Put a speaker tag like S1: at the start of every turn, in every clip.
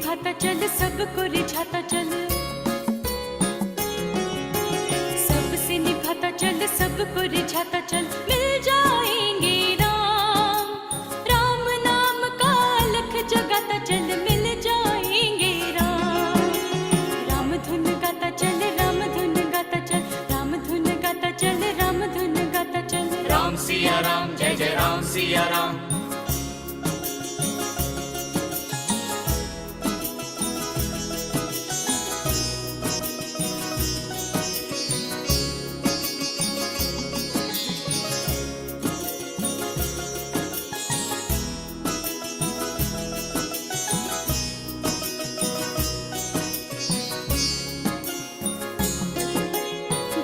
S1: निभाता चल, सबको रिझाता चल, सबसे निभाता चल, सबको रिझाता चल, मिल जाएंगे राम। राम नाम का अलख जगाता चल, मिल जाएंगे राम। राम धुन गाता चल, राम धुन गाता चल, राम धुन गाता चल, राम धुन गाता चल।
S2: राम सिया राम, जय जय राम सिया राम।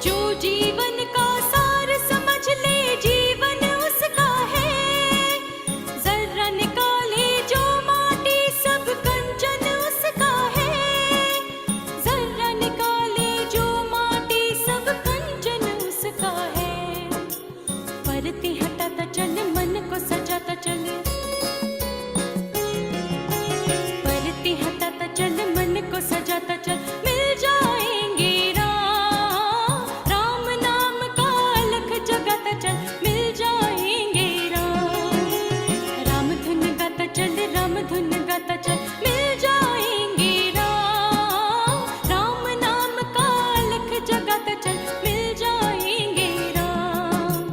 S1: जो जीवन का सार समझ ले, जीवन उसका है। जर्रा निकाले जो माटी, सब कंचन उसका है। जर्रा निकाले जो माटी, सब कंचन उसका है। परतें हटाता चल, मन को सजाता चल, परतें हटाता चल, मन को सजाता चल, मिल जाएंगे राम। राम नाम का अलख जगाता चल, मिल जाएंगे राम। राम धुन गाता चल, राम धुन गाता चल, मिल जाएंगे राम। राम नाम का अलख जगाता चल, मिल जाएंगे राम।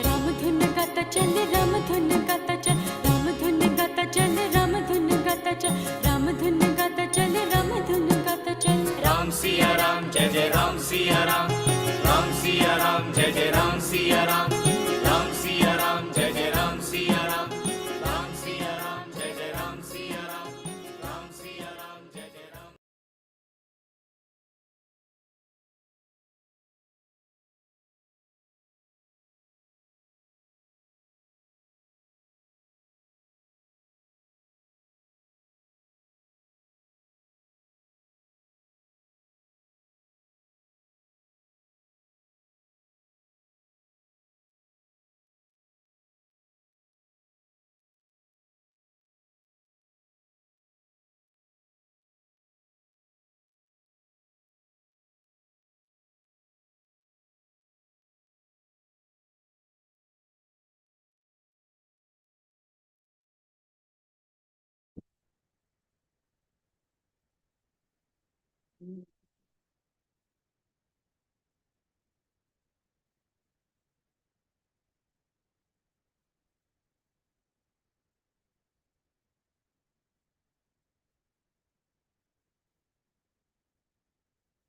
S1: राम धुन गाता चल, राम धुन गाता चल, राम धुन गाता चल, राम धुन गाता चल, राम धुन गाता चल, राम धुन गाता चल।
S2: राम सिया राम, जय जय राम सिया राम। राम सिया राम, जय जय राम सिया राम। राम सिया राम, जय जय राम सिया राम। राम सिया राम, जय जय राम सिया राम। राम सिया राम, जय जय राम।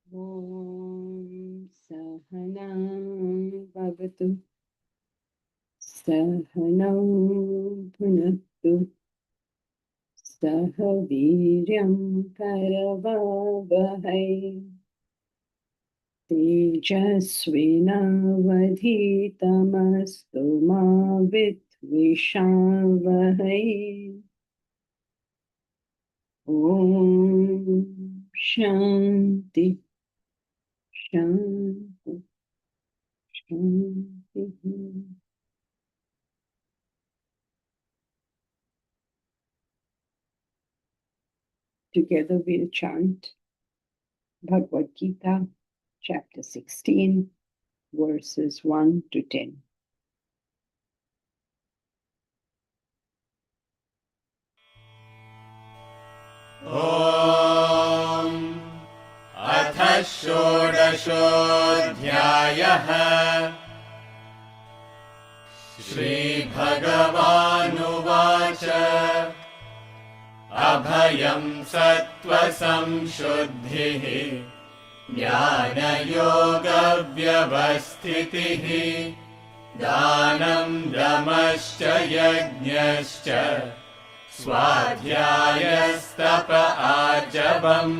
S3: ॐ सहना भवतु, सहनौ भुनक्तु, सह वीर्यं करवावहै, तेजस्विनावधीतमस्तु मा विद्विषावहै। ॐ शान्ति शान्ति शान्तिः। Together we'll chant Bhagavad Gita, chapter 16, verses 1 to 10.
S2: ॐ अथ षोडशोऽध्यायः। श्रीभगवानुवाच अभयं सत्त्वसंशुद्धिः ज्ञानयोगव्यवस्थितिः दानं दमश्च यज्ञश्च स्वाध्यायस्तप आजवम्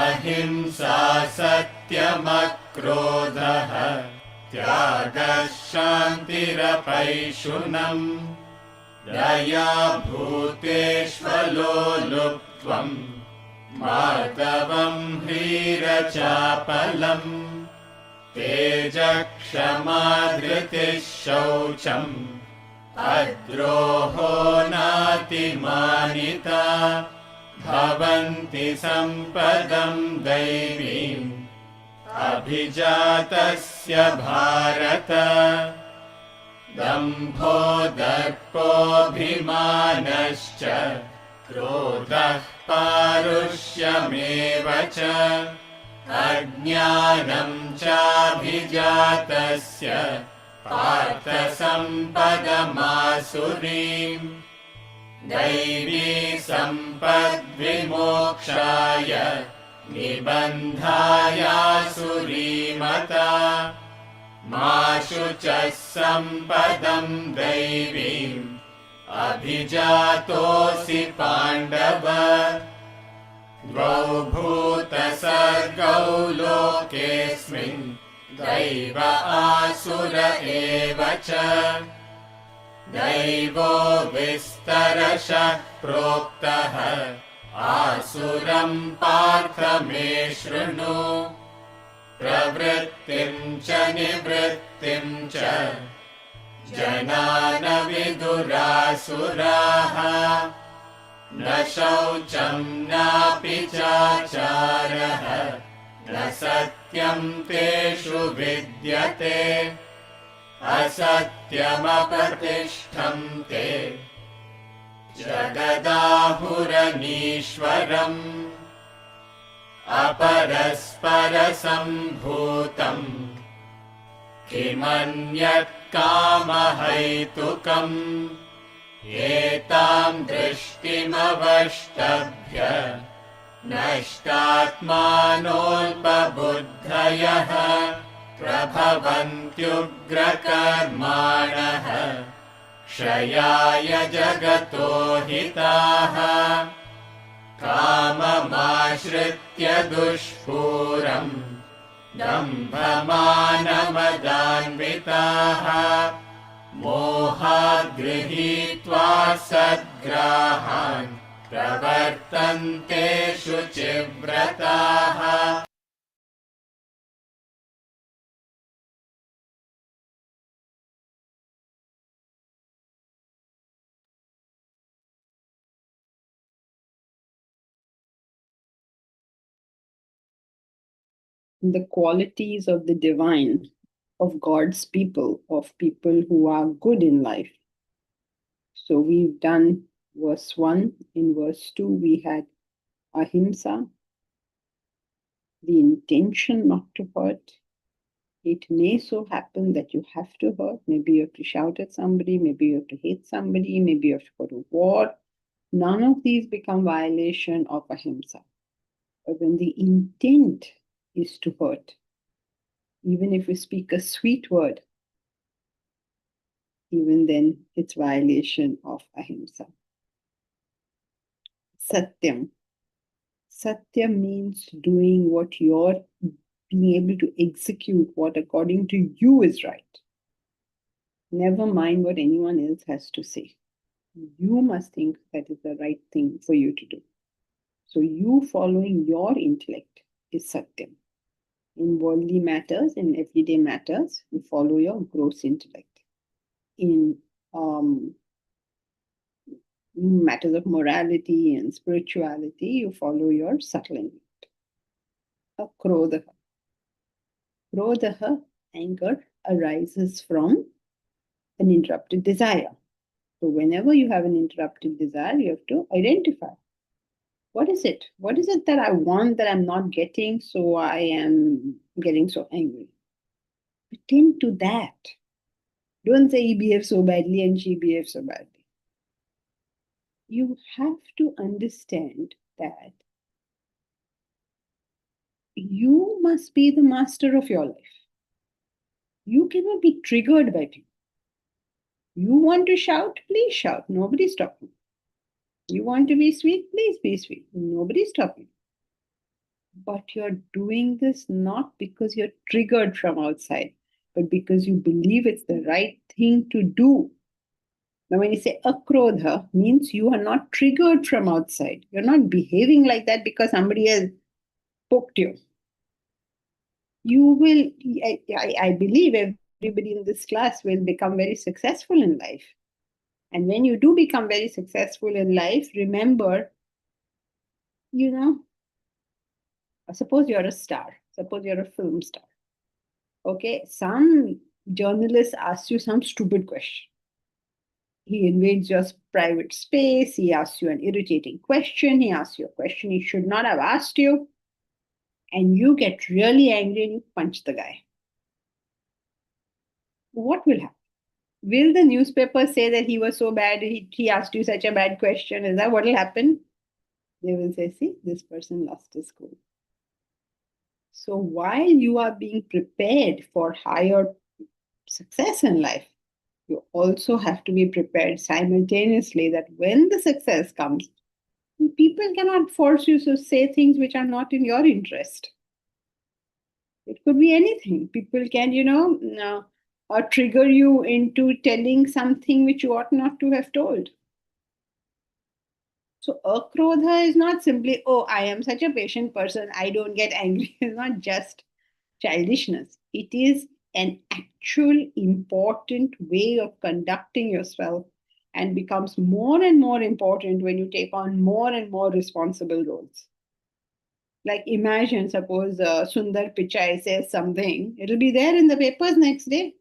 S2: अहिंसा सत्यमक्रोधः त्यागः शान्तिरपैशुनम् दया भूतेष्वलोलुप्त्वम् मार्दवम् ह्रीरचापलम् तेजक्षमा धृतिः शौचम् अद्रोहो नातिमानिता भवन्ति सम्पदं दैवीम् अभिजातस्य भारत दम्भो दर्पोऽभिमानश्च क्रोधः पारुष्यमेव च अज्ञानं चाभिजातस्य पार्थ सम्पदमासुरीम् दैवी सम्पद्विमोक्षाय निबन्धायासुरीमता मा शुचः सम्पदं दैवीम् अभिजातोऽसि पाण्डव द्वौ भूतसर्गौ लोकेऽस्मिन् दैव आसुर एव च दैवो विस्तरशः प्रोक्तः आसुरं पार्थ मे शृणु प्रवृत्तिं च निवृत्तिं च जना न विदुरासुराः न शौचं नापि चाचारः न सत्यं तेषु विद्यते असत्यमप्रतिष्ठं ते जगदाहुरनीश्वरम् अपरस्परसम्भूतम् किमन्यत् कामहैतुकम् एतां दृष्टिमवष्टभ्य नष्टात्मानोऽल्पबुद्धयः प्रभवन्त्युग्रकर्माणः क्षयाय जगतो हिताः काममाश्रित्य दुष्पूरम् दम्भमानमदान्विताः मोहाद् गृहीत्वा सद्ग्राहान् प्रवर्तन्ते शुचिव्रताः
S3: The qualities of the divine, of God's people, of people who are good in life. So we've done verse 1. In verse 2, we had ahimsa, the intention not to hurt. It may so happen that you have to hurt. Maybe you have to shout at somebody, maybe you have to hate somebody, maybe you have to go to war. None of these become violation of ahimsa. But when the intent is to hurt, even if you speak a sweet word, even then it's violation of ahimsa. Satyam. Satya means doing what you're being able to execute, what according to you is right. Never mind what anyone else has to say. You must think that is the right thing for you to do. So you following your intellect is Satyam. In worldly matters, in everyday matters, you follow your gross intellect. In matters of morality and spirituality, you follow your subtle intellect. Akrodha. Krodha, anger, arises from an interrupted desire. So whenever you have an interrupted desire, you have to identify. What is it? What is it that I want that I'm not getting, so I am getting so angry? Attend to that. Don't say he behaves so badly and she behaves so badly. You have to understand that you must be the master of your life. You cannot be triggered by people. You want to shout, please shout. Nobody's stopping. You want to be sweet, please be sweet. Nobody's stopping. But you're doing this not because you're triggered from outside, but because you believe it's the right thing to do. Now, when you say akrodha, means you are not triggered from outside. You're not behaving like that because somebody has poked you. You will, I believe everybody in this class will become very successful in life. And when you do become very successful in life, remember suppose you're a star, suppose you're a film star. Okay, some journalist asks you some stupid question. He invades your private space, he asks you an irritating question, he asks you a question he should not have asked you, and you get really angry and you punch the guy. What will happen? Will the newspaper say that he was so bad, he asked you such a bad question? Is that what will happen? They will say, see, this person lost his cool. So while you are being prepared for higher success in life, you also have to be prepared simultaneously that when the success comes, people cannot force you to say things which are not in your interest. It could be anything. People can, or trigger you into telling something which you ought not to have told. So akrodha is not simply, oh, I am such a patient person, I don't get angry. It's not just childishness. It is an actual important way of conducting yourself and becomes more and more important when you take on more and more responsible roles. Like imagine, suppose Sundar Pichai says something, it'll be there in the papers next day.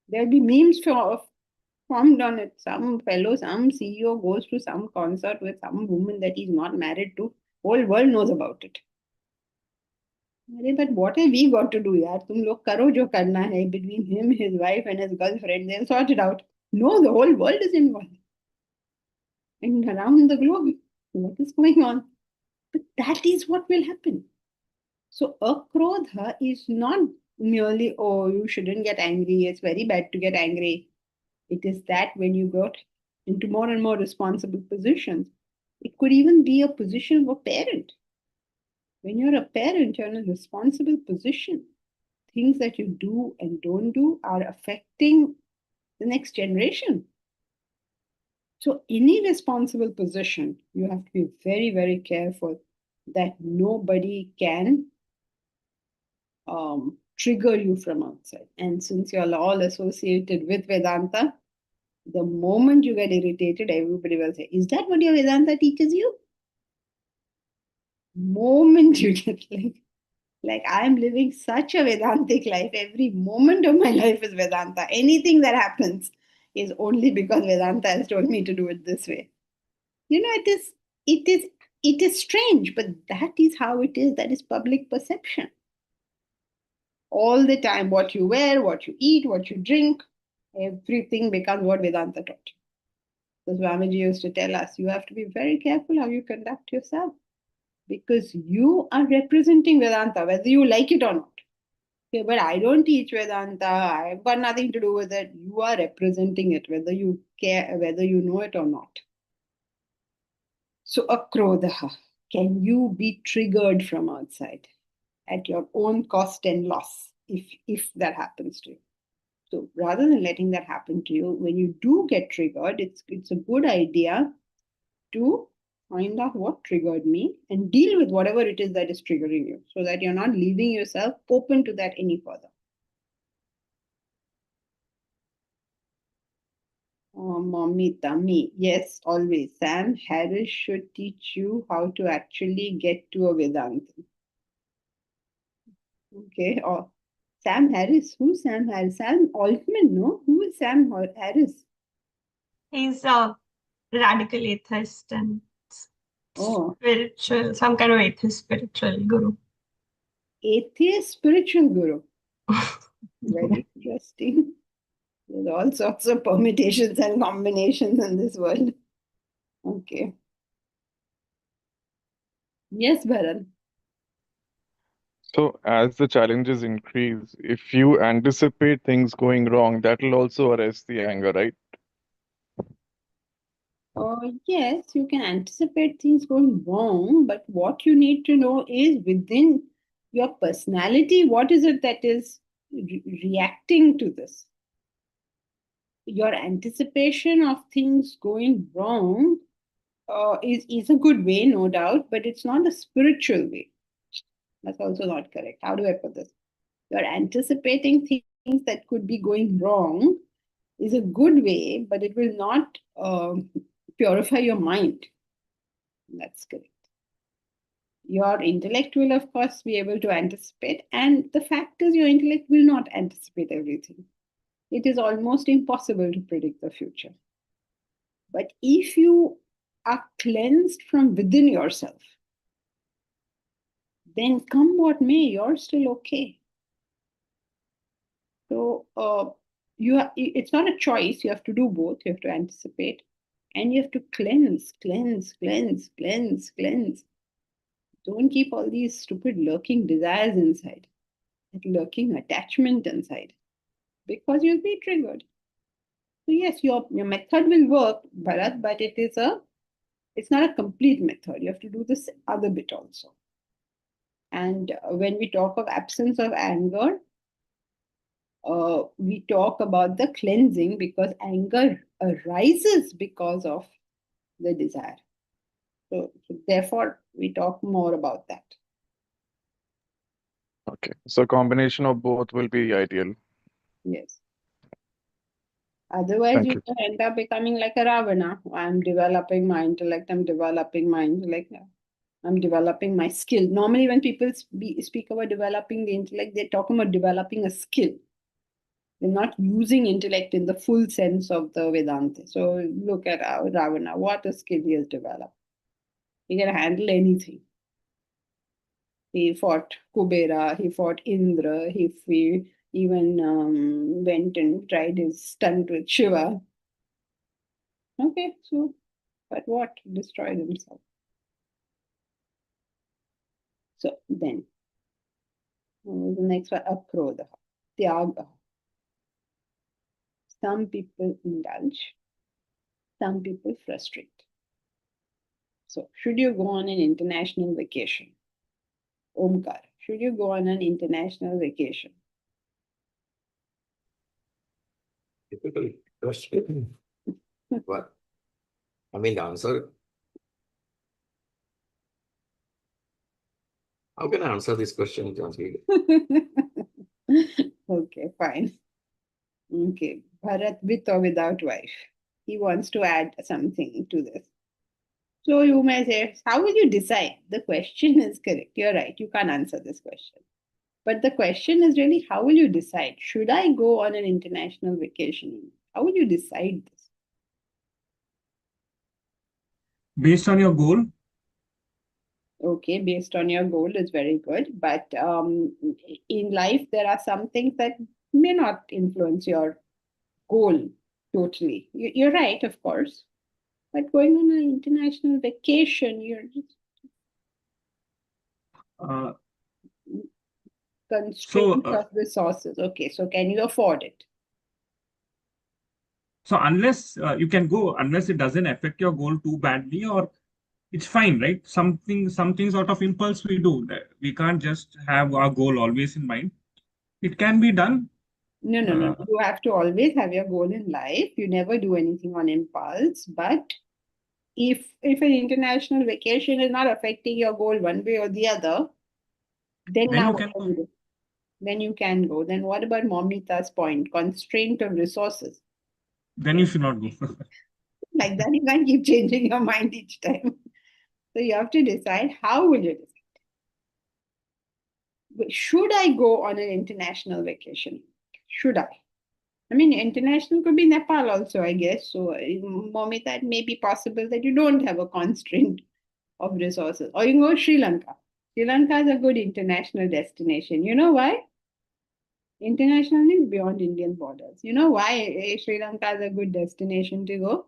S3: There'll be memes formed on it. Some fellow, some CEO goes to some concert with some woman that he's not married to. Whole world knows about it. But what have we got to do, yaar? Tum log karo jo karna hai between him, his wife, and his girlfriend. They'll sort it out. No, the whole world is involved. And around the globe, what is going on? But that is what will happen. So akrodha is not merely, oh, you shouldn't get angry. It's very bad to get angry. It is that when you got into more and more responsible positions, it could even be a position of a parent. When you're a parent, you're in a responsible position. Things that you do and don't do are affecting the next generation. So, any responsible position, you have to be very, very careful that nobody can trigger you from outside. And since you're all associated with Vedanta, the moment you get irritated, everybody will say, is that what your Vedanta teaches you? Moment you get like I'm living such a Vedantic life. Every moment of my life is Vedanta. Anything that happens is only because Vedanta has told me to do it this way. It is strange, but that is how it is. That is public perception. All the time, what you wear, what you eat, what you drink, everything becomes what Vedanta taught you. So Swamiji used to tell us, you have to be very careful how you conduct yourself because you are representing Vedanta, whether you like it or not. Okay, but I don't teach Vedanta. I've got nothing to do with it. You are representing it, whether you care, whether you know it or not. So akrodha, can you be triggered from outside at your own cost and loss if that happens to you? So rather than letting that happen to you, when you do get triggered, it's a good idea to find out what triggered me and deal with whatever it is that is triggering you so that you're not leaving yourself open to that any further. Oh, mommy, tummy. Yes, always. Sam Harris should teach you how to actually get to a Vedanta. Okay. Or Sam Harris. Who's Sam Harris? Sam Altman, no? Who is Sam Harris?
S4: He's a radical atheist and spiritual, some kind of atheist spiritual guru.
S3: Atheist spiritual guru. Very interesting. There's all sorts of permutations and combinations in this world. Okay. Yes, Bharan.
S5: So, as the challenges increase, if you anticipate things going wrong, that will also arrest the anger, right?
S3: Yes, you can anticipate things going wrong, but what you need to know is within your personality, what is it that is reacting to this? Your anticipation of things going wrong is a good way, no doubt, but it's not a spiritual way. That's also not correct. How do I put this? You're anticipating things that could be going wrong is a good way, but it will not purify your mind. That's correct. Your intellect will, of course, be able to anticipate. And the fact is, your intellect will not anticipate everything. It is almost impossible to predict the future. But if you are cleansed from within yourself, then come what may, you're still okay. So it's not a choice. You have to do both. You have to anticipate and you have to cleanse. Don't keep all these stupid lurking desires inside, that lurking attachment inside, because you'll be triggered. So yes, your method will work, Bharat, but it's not a complete method. You have to do this other bit also. And when we talk of absence of anger, we talk about the cleansing, because anger arises because of the desire. So therefore, we talk more about that.
S5: Okay. So combination of both will be ideal.
S3: Yes. Otherwise,
S5: Thank
S3: you
S5: you.
S3: will end up becoming like a Ravana. I'm developing my intellect. I'm developing my skill. Normally, when people speak about developing the intellect, they're talking about developing a skill. They're not using intellect in the full sense of the Vedanta. So look at Ravana. What a skill he has developed. He can handle anything. He fought Kubera, he fought Indra, he even went and tried his stunt with Shiva. Okay, so, but what? Destroyed himself. So then, the next one, akrodha, tyaga. Some people indulge, some people frustrate. So, should you go on an international vacation? Omkar, should you go on an international vacation?
S6: Difficult question. What? I mean, the answer. How can I answer this question, Jansi?
S3: Okay, fine. Okay, Bharat with or without wife? He wants to add something to this. So you may say, how will you decide? The question is correct. You're right. You can't answer this question. But the question is really, how will you decide? Should I go on an international vacation? How will you decide this?
S7: Based on your goal.
S3: Okay, based on your goal is very good. But in life, there are some things that may not influence your goal totally. You're right, of course. But going on an international vacation, you're just
S7: Uh,
S3: constraints of resources. Okay, so can you afford it?
S7: So unless you can go, unless it doesn't affect your goal too badly, or it's fine, right? Something sort of impulse we do. We can't just have our goal always in mind. It can be done.
S3: No. You have to always have your goal in life. You never do anything on impulse. But if an international vacation is not affecting your goal one way or the other, then
S7: Then
S3: now
S7: you can
S3: what do you do? Then you can go. Then what about Momita's point? Constraint of resources.
S7: Then you should not go.
S3: Like that, you can't keep changing your mind each time. So you have to decide, how will you decide? Should I go on an international vacation? Should I? I mean, international could be Nepal also, I guess. So, Momita, it may be possible that you don't have a constraint of resources. Or you can go Sri Lanka. Sri Lanka is a good international destination. You know why? International is beyond Indian borders. You know why Sri Lanka is a good destination to go?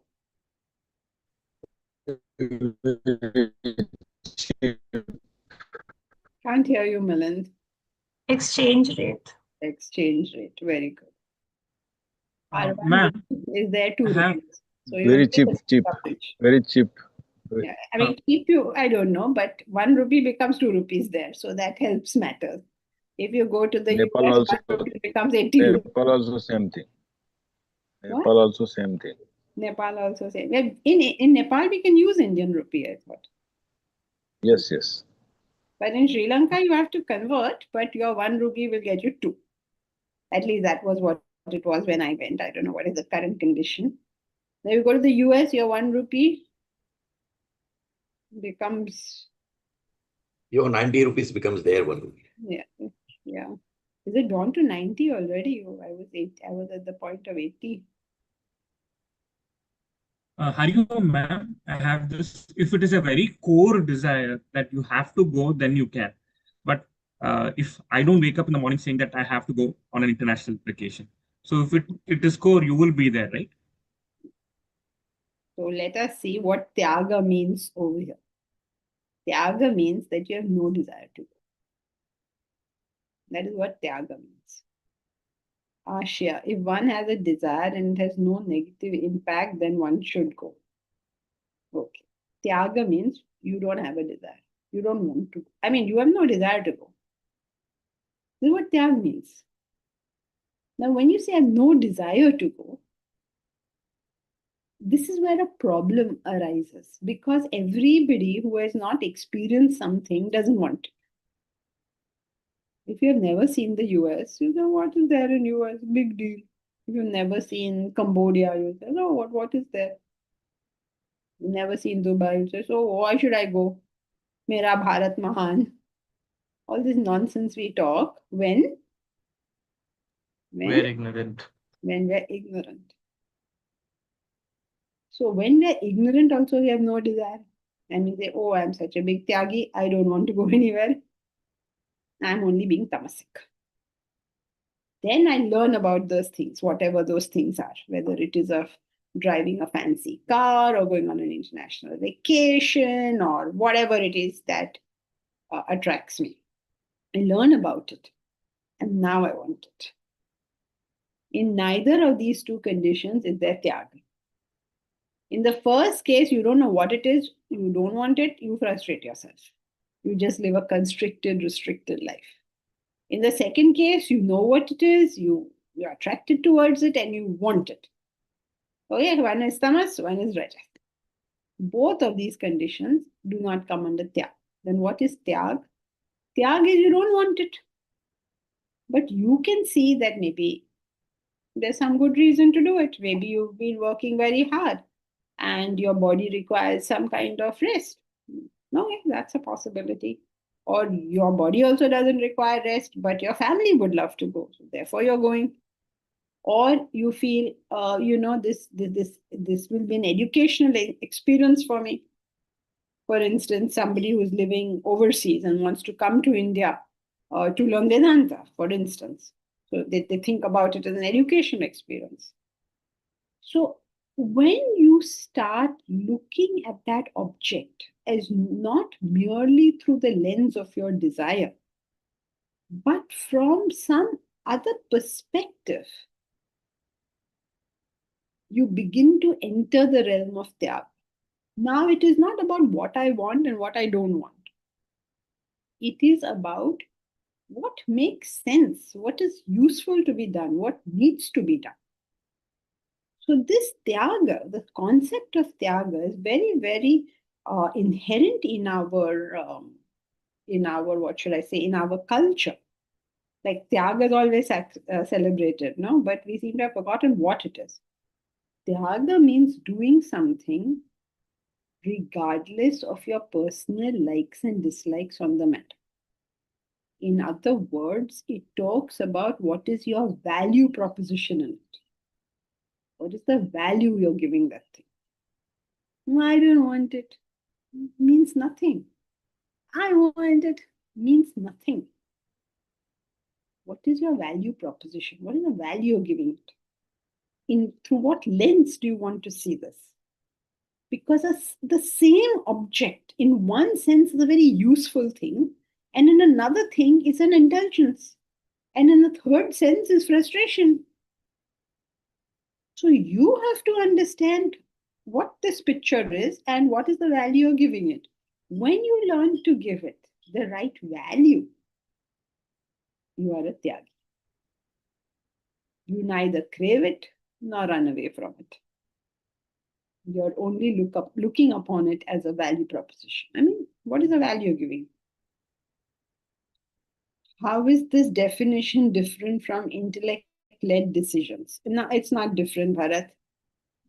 S3: Can't hear you, Milind.
S4: Exchange rate.
S3: Exchange rate. Very good.
S7: Ma'am,
S3: Is there 2 rupees? So you
S8: Very
S3: get
S8: cheap,
S3: the
S8: cheap,
S3: coverage.
S8: very cheap.
S3: Yeah, I mean, keep you, I don't know, but 1 rupee becomes 2 rupees there. So that helps matters. If you go to the
S8: Nepal
S3: US,
S8: also,
S3: 1 rupee becomes 80 rupees.
S8: Nepal also same thing.
S3: What?
S8: Nepal also same thing.
S3: Nepal also say, well, in Nepal, we can use Indian rupee, I thought.
S8: Yes, yes.
S3: But in Sri Lanka, you have to convert, but your 1 rupee will get you 2. At least that was what it was when I went. I don't know what is the current condition. Then you go to the US, your 1 rupee becomes
S6: your 90 rupees becomes their 1 rupee.
S3: Yeah. Yeah. Is it gone to 90 already? Oh, I was at the point of 80.
S7: Hariom, ma'am, I have this. If it is a very core desire that you have to go, then you can. But if I don't wake up in the morning saying that I have to go on an international vacation, so if it is core, you will be there, right?
S3: So let us see what Tyaga means over here. Tyaga means that you have no desire to go. That is what Tyaga means. Ashya, if one has a desire and it has no negative impact, then one should go. Okay. Tyaga means you don't have a desire. You don't want to. I mean, you have no desire to go. This is what Tyag means. Now, when you say I have no desire to go, this is where a problem arises because everybody who has not experienced something doesn't want it. If you have never seen the US, you know what is there in US? Big deal. If you've never seen Cambodia, you say, no, what is there? You've never seen Dubai, you say, so why should I go? Mera Bharat Mahan. All this nonsense we talk when
S9: We're ignorant.
S3: when we're ignorant. So when we're ignorant, also we have no desire. And we say, oh, I'm such a big tyagi, I don't want to go anywhere. I'm only being tamasic. Then I learn about those things, whatever those things are, whether it is of driving a fancy car or going on an international vacation or whatever it is that attracts me. I learn about it and now I want it. In neither of these two conditions is there tyaga. In the first case, you don't know what it is, you don't want it, you frustrate yourself. You just live a constricted, restricted life. In the second case, you know what it is, you're attracted towards it, and you want it. Okay, one is tamas, one is rajas. Both of these conditions do not come under tyag. Then what is tyag? Tyag is you don't want it. But you can see that maybe there's some good reason to do it. Maybe you've been working very hard and your body requires some kind of rest. Okay, that's a possibility. Or your body also doesn't require rest, but your family would love to go. So therefore, you're going. Or you feel, this will be an educational experience for me. For instance, somebody who's living overseas and wants to come to India to learn Vedanta, for instance. So they think about it as an education experience. So when you start looking at that object as not merely through the lens of your desire, but from some other perspective, you begin to enter the realm of Tyag. Now it is not about what I want and what I don't want. It is about what makes sense, what is useful to be done, what needs to be done. So this Tyaga, the concept of Tyaga is very, very inherent in our what should I say, in our culture. Like Tyaga is always celebrated, no? But we seem to have forgotten what it is. Tyaga means doing something regardless of your personal likes and dislikes on the matter. In other words, it talks about what is your value proposition in it. What is the value you're giving that thing? No, I don't want it. Means nothing. I want it. Means nothing. What is your value proposition? What is the value you're giving it? Through what lens do you want to see this? Because the same object, in one sense, is a very useful thing, and in another thing is an indulgence, and in a third sense is frustration. So you have to understand what this picture is and what is the value you're giving it. When you learn to give it the right value, you are a tyagi. You neither crave it nor run away from it. You're only looking upon it as a value proposition. I mean, what is the value you're giving? How is this definition different from intellect-led decisions? No, it's not different, Bharat.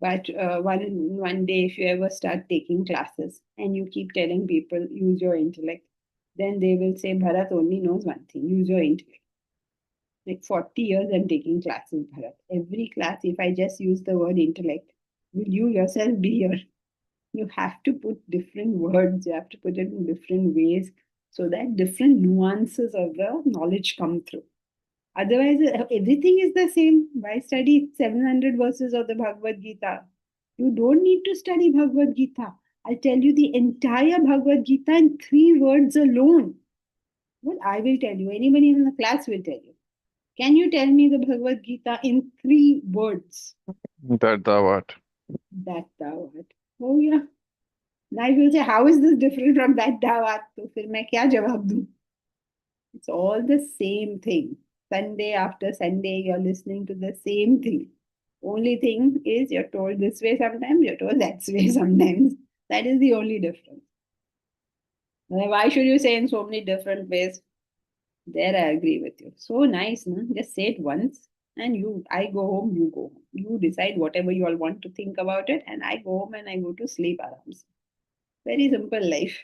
S3: But one day, if you ever start taking classes and you keep telling people, use your intellect, then they will say Bharat only knows one thing, use your intellect. Like 40 years I'm taking classes, Bharat. Every class, if I just use the word intellect, will you yourself be here? You have to put different words, you have to put it in different ways so that different nuances of the knowledge come through. Otherwise, everything is the same. Why study 700 verses of the Bhagavad Gita? You don't need to study Bhagavad Gita. I'll tell you the entire Bhagavad Gita in 3 words alone. Well, I will tell you. Anybody in the class will tell you. Can you tell me the Bhagavad Gita in 3 words?
S5: That thou art.
S3: That thou art. Oh yeah. Now you will say, how is this different from that thou art? So फिर मैं क्या जवाब दूं? It's all the same thing. Sunday after Sunday, you're listening to the same thing. Only thing is you're told this way sometimes, you're told that way sometimes. That is the only difference. Why should you say in so many different ways? There I agree with you. So nice, no? Just say it once and I go home, you go home. You decide whatever you all want to think about it, and I go home and I go to sleep arams. Very simple life.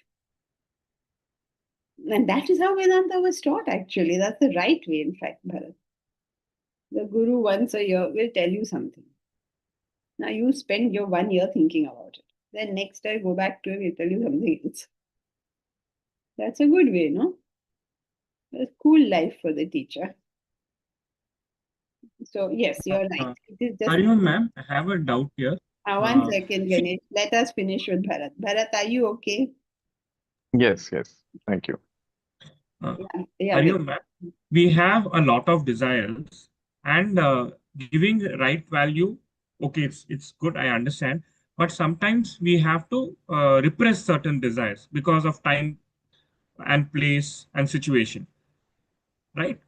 S3: And that is how Vedanta was taught, actually. That's the right way, in fact, Bharat. The Guru once a year will tell you something. Now you spend your 1 year thinking about it. Then next time go back to him, he'll tell you something else. That's a good way, no? A cool life for the teacher. So yes, you're right. It is just
S7: Hariom, ma'am, I have a doubt here.
S3: one second, Ganesh. Let us finish with Bharat. Bharat, are you okay?
S5: Yes, yes. Thank you.
S3: Yeah.
S7: Hariom, ma'am, we have a lot of desires, and giving right value, okay, it's good, I understand. But sometimes we have to repress certain desires because of time and place and situation, right?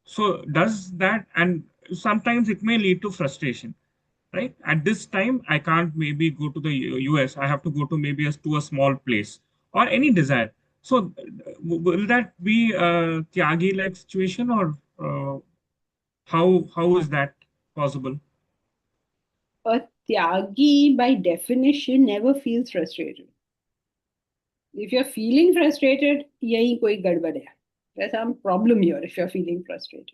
S7: So does that, and sometimes it may lead to frustration, right? At this time, I can't maybe go to the US. I have to go to maybe to a small place or any desire. So will that be a tyagi-like situation, or how is that possible?
S3: A tyagi, by definition, never feels frustrated. If you're feeling frustrated, yahi koi gadbad hai. There's some problem here if you're feeling frustrated.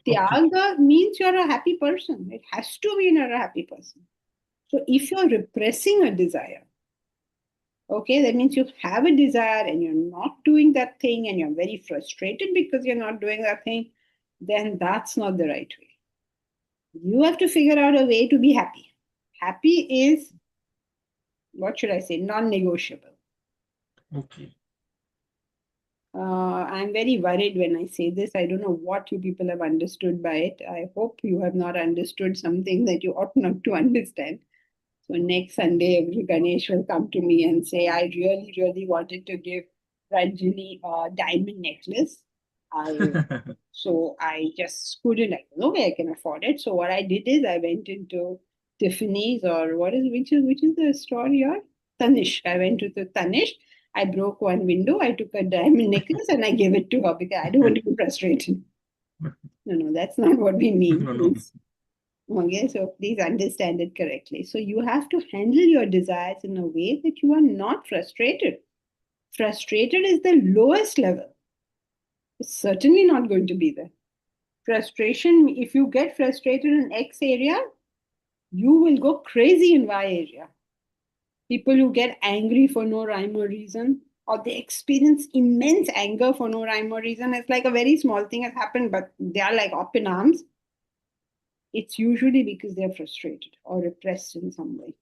S3: Tyaga means you're a happy person. It has to mean you're a happy person. So if you're repressing a desire, okay, that means you have a desire and you're not doing that thing and you're very frustrated because you're not doing that thing, then that's not the right way. You have to figure out a way to be happy. Happy is, what should I say, non-negotiable.
S7: Okay.
S3: I'm very worried when I say this. I don't know what you people have understood by it. I hope you have not understood something that you ought not to understand. So next Sunday, every Ganesh will come to me and say, I really, really wanted to give Ranjini a diamond necklace. So I just couldn't, like, no way I can afford it. So what I did is I went into Tiffany's, or which is the store here? Tanishq. I went to the Tanishq. I broke one window. I took a diamond necklace and I gave it to her because I don't want to be frustrated. No, that's not what we mean.
S7: No.
S3: Okay, so please understand it correctly. So you have to handle your desires in a way that you are not frustrated. Frustrated is the lowest level. It's certainly not going to be there. Frustration, if you get frustrated in X area, you will go crazy in Y area. People who get angry for no rhyme or reason, or they experience immense anger for no rhyme or reason. It's like a very small thing has happened, but they are like up in arms. It's usually because they're frustrated or repressed in some way.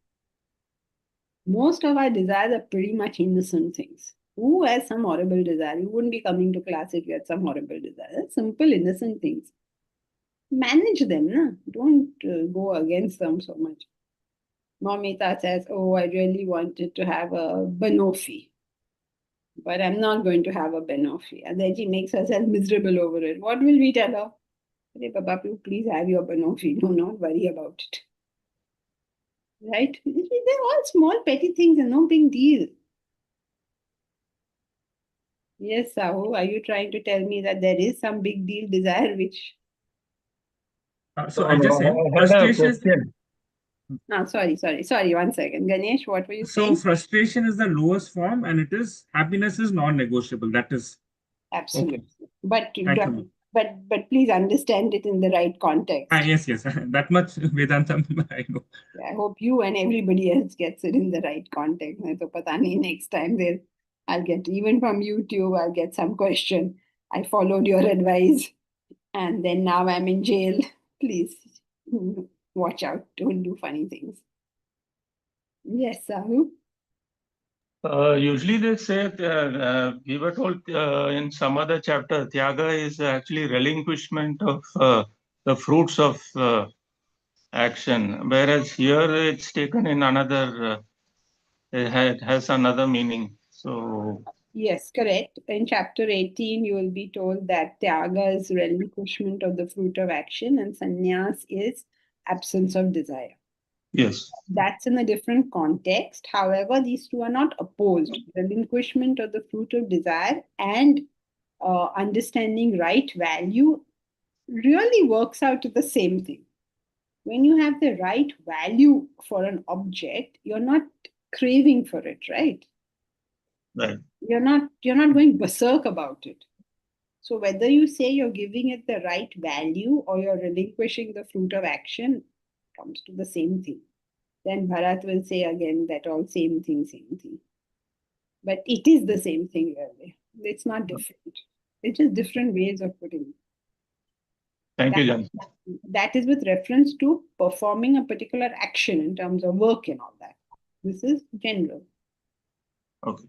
S3: Most of our desires are pretty much innocent things. Who has some horrible desire? You wouldn't be coming to class if you had some horrible desire. That's simple, innocent things. Manage them, na? Don't go against them so much. Momita says, oh, I really wanted to have a banoffee, but I'm not going to have a banoffee. And then she makes herself miserable over it. What will we tell her? Hey, Baba, please have your banoffee. Do not worry about it. Right? They're all small, petty things and no big deal. Yes, Sahu, are you trying to tell me that there is some big deal desire which...
S7: So I just said frustration.
S3: No, sorry. 1 second. Ganesh, what were you
S7: So
S3: saying?
S7: frustration is the lowest form, and it is happiness is non-negotiable. That is okay.
S3: Absolutely. But
S7: Thank you, ma'am.
S3: but please understand it in the right context.
S7: Yes. That much Vedanta I know.
S3: I hope you and everybody else gets it in the right context. Nahin to pata nahi, next time I'll get, even from YouTube, I'll get some question. I followed your advice and then now I'm in jail. Please watch out. Don't do funny things. Yes, Sahu.
S10: Usually they say, we were told in some other chapter, Tyaga is actually relinquishment of the fruits of action, whereas here it's taken in another, it has another meaning. So
S3: Yes, correct. In chapter 18, you will be told that Tyaga is relinquishment of the fruit of action and sannyas is absence of desire.
S10: yes.
S3: That's in a different context. However, these two are not opposed. Relinquishment of the fruit of desire and understanding right value really works out to the same thing. When you have the right value for an object, you're not craving for it, right?
S10: Right.
S3: You're not going berserk about it. So whether you say you're giving it the right value or you're relinquishing the fruit of action comes to the same thing. Then Bharat will say again that all same thing. But it is the same thing really. It's not different. It's just different ways of putting it.
S10: Thank you, Jan.
S3: That is with reference to performing a particular action in terms of work and all that. This is general.
S10: Okay.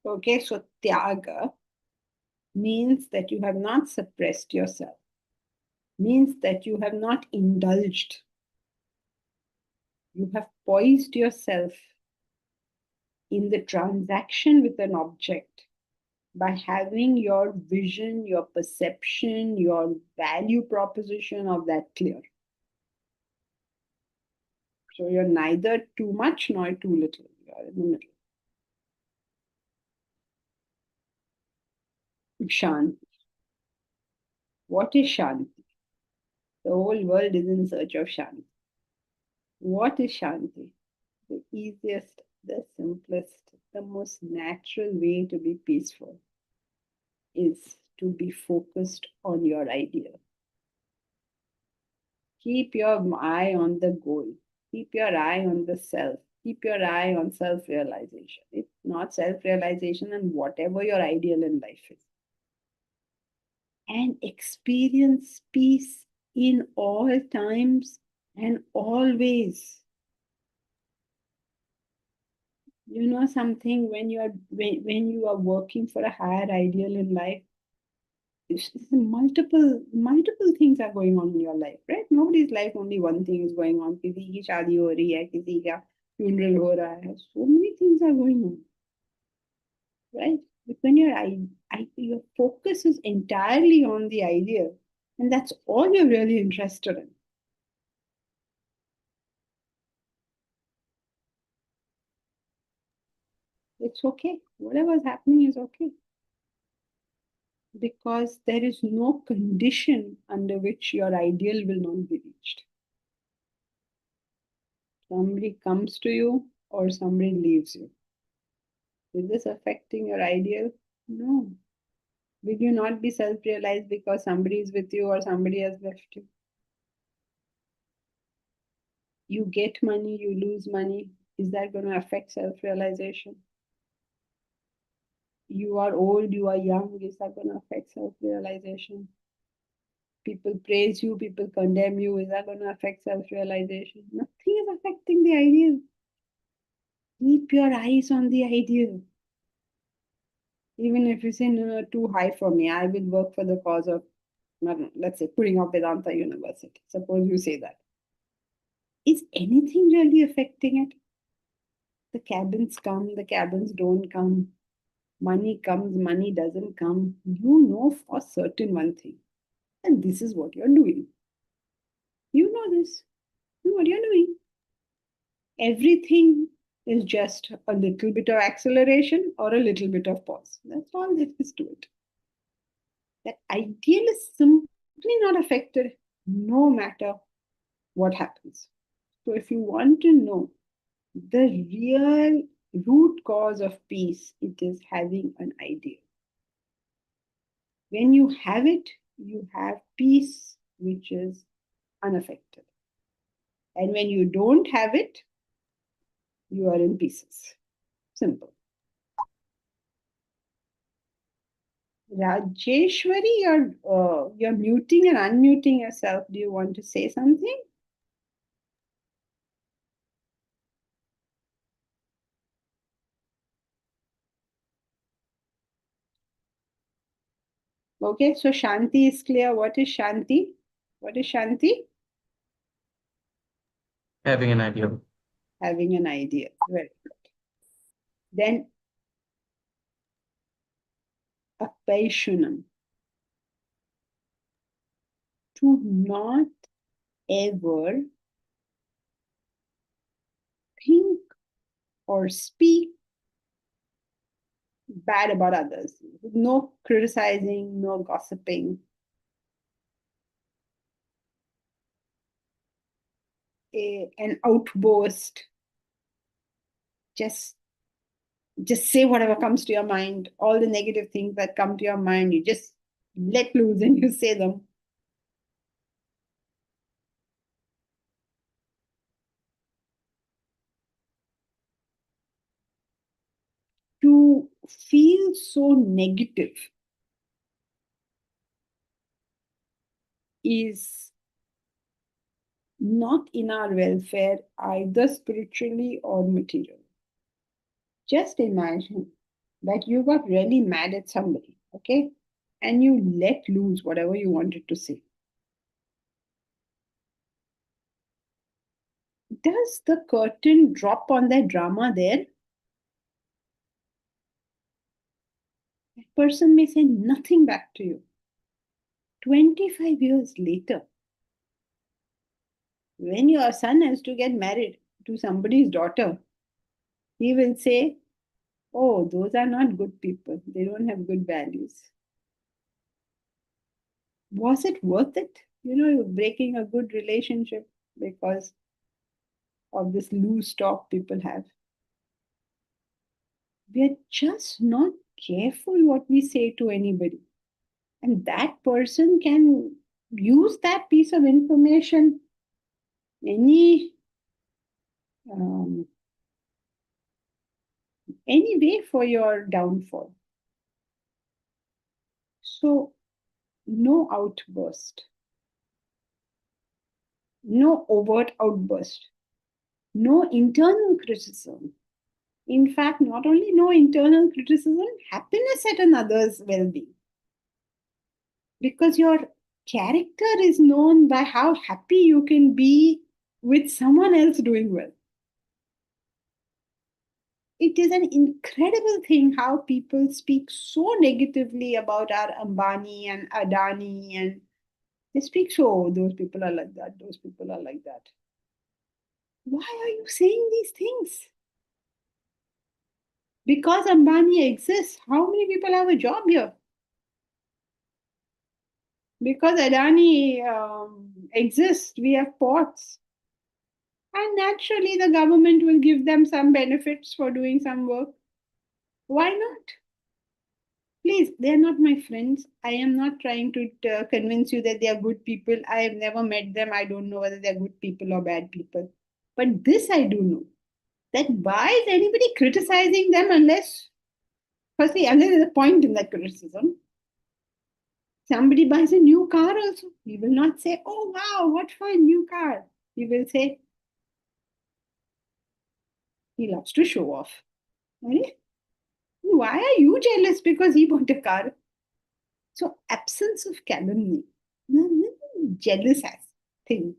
S3: Okay, so Tyaga means that you have not suppressed yourself, means that you have not indulged. You have poised yourself in the transaction with an object by having your vision, your perception, your value proposition of that clear. So you're neither too much nor too little. You're in the middle. Shanti. What is Shanti? The whole world is in search of Shanti. What is Shanti? The easiest, the simplest, the most natural way to be peaceful is to be focused on your ideal. Keep your eye on the goal. Keep your eye on the self. Keep your eye on self-realization. If not self-realization, then whatever your ideal in life is. And experience peace in all times and always. You know something, when you are working for a higher ideal in life, multiple things are going on in your life, right? Nobody's life only one thing is going on. किसी की शादी हो रही है, किसी का funeral हो रहा है. So many things are going on, right? But when your focus is entirely on the ideal, and that's all you're really interested in. It's okay. Whatever is happening is okay. Because there is no condition under which your ideal will not be reached. Somebody comes to you or somebody leaves you. Is this affecting your ideal? No. Will you not be self-realized because somebody is with you or somebody has left you? You get money, you lose money. Is that going to affect self-realization? You are old, you are young. Is that going to affect self-realization? People praise you, people condemn you. Is that going to affect self-realization? Nothing is affecting the ideal. Keep your eyes on the ideal. Even if you say, no, too high for me, I will work for the cause of, let's say, putting up Vedanta University. Suppose you say that. Is anything really affecting it? The cabins come, the cabins don't come. Money comes, money doesn't come. You know for certain one thing. And this is what you're doing. You know this. You know what you're doing. Everything is just a little bit of acceleration or a little bit of pause. That's all there is to it. That ideal is simply not affected no matter what happens. So if you want to know the real root cause of peace, it is having an idea. When you have it, you have peace which is unaffected. And when you don't have it, you are in pieces. Simple. Rajeshwari, you're muting and unmuting yourself. Do you want to say something? Okay, so Shanti is clear. What is Shanti? What is Shanti?
S9: Having an idea.
S3: Having an idea. Very good. Then Apaishunam. To not ever think or speak bad about others. No criticizing, no gossiping. An outburst. Just say whatever comes to your mind. All the negative things that come to your mind, you just let loose and you say them. To feel so negative is not in our welfare, either spiritually or materially. Just imagine that you got really mad at somebody, okay? And you let loose whatever you wanted to say. Does the curtain drop on that drama there? That person may say nothing back to you. 25 years later, when your son has to get married to somebody's daughter, he will say, oh, those are not good people. They don't have good values. Was it worth it? You're breaking a good relationship because of this loose talk people have. We are just not careful what we say to anybody. And that person can use that piece of information any way for your downfall. So, no outburst, no overt outburst, no internal criticism. In fact, not only no internal criticism, happiness at another's well-being. Because your character is known by how happy you can be with someone else doing well. It is an incredible thing how people speak so negatively about our Ambani and Adani, and they speak so, those people are like that, those people are like that. Why are you saying these things? Because Ambani exists, how many people have a job here? Because Adani exists, we have ports. And naturally, the government will give them some benefits for doing some work. Why not? Please, they are not my friends. I am not trying to convince you that they are good people. I have never met them. I don't know whether they are good people or bad people. But this I do know, that why is anybody criticizing them unless there's a point in that criticism. Somebody buys a new car also. He will not say, oh wow, what fun, new car. He will say, he loves to show off. Right? Why are you jealous because he bought a car? So absence of calumny, jealous as thing.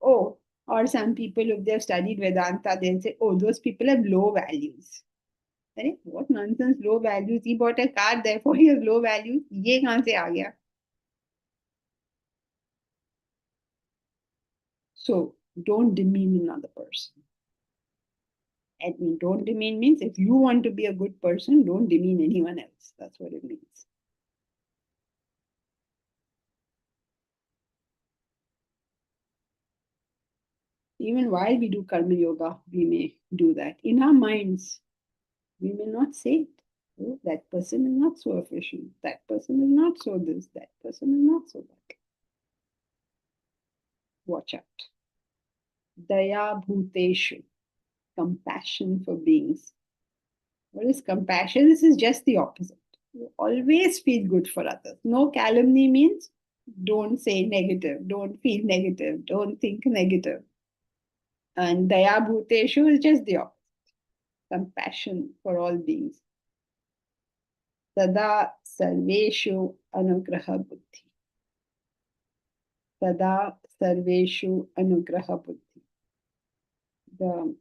S3: Oh, or some people, if they've studied Vedanta, they'll say, oh, those people have low values. Right? What nonsense, low values. He bought a car, therefore he has low values. Ye kahan se aa gaya? So don't demean another person. And don't demean means if you want to be a good person, don't demean anyone else. That's what it means. Even while we do karma yoga, we may do that. In our minds, we may not say it. Oh, that person is not so efficient. That person is not so this. That person is not so that. Watch out. Daya bhuteshu. Compassion for beings. What is compassion? This is just the opposite. You always feel good for others. No calumny means don't say negative, don't feel negative, don't think negative. And daya bhuteshu is just the opposite. Compassion for all beings. Sada sarveshu anugraha buddhi. Sada sarveshu anugraha buddhi. The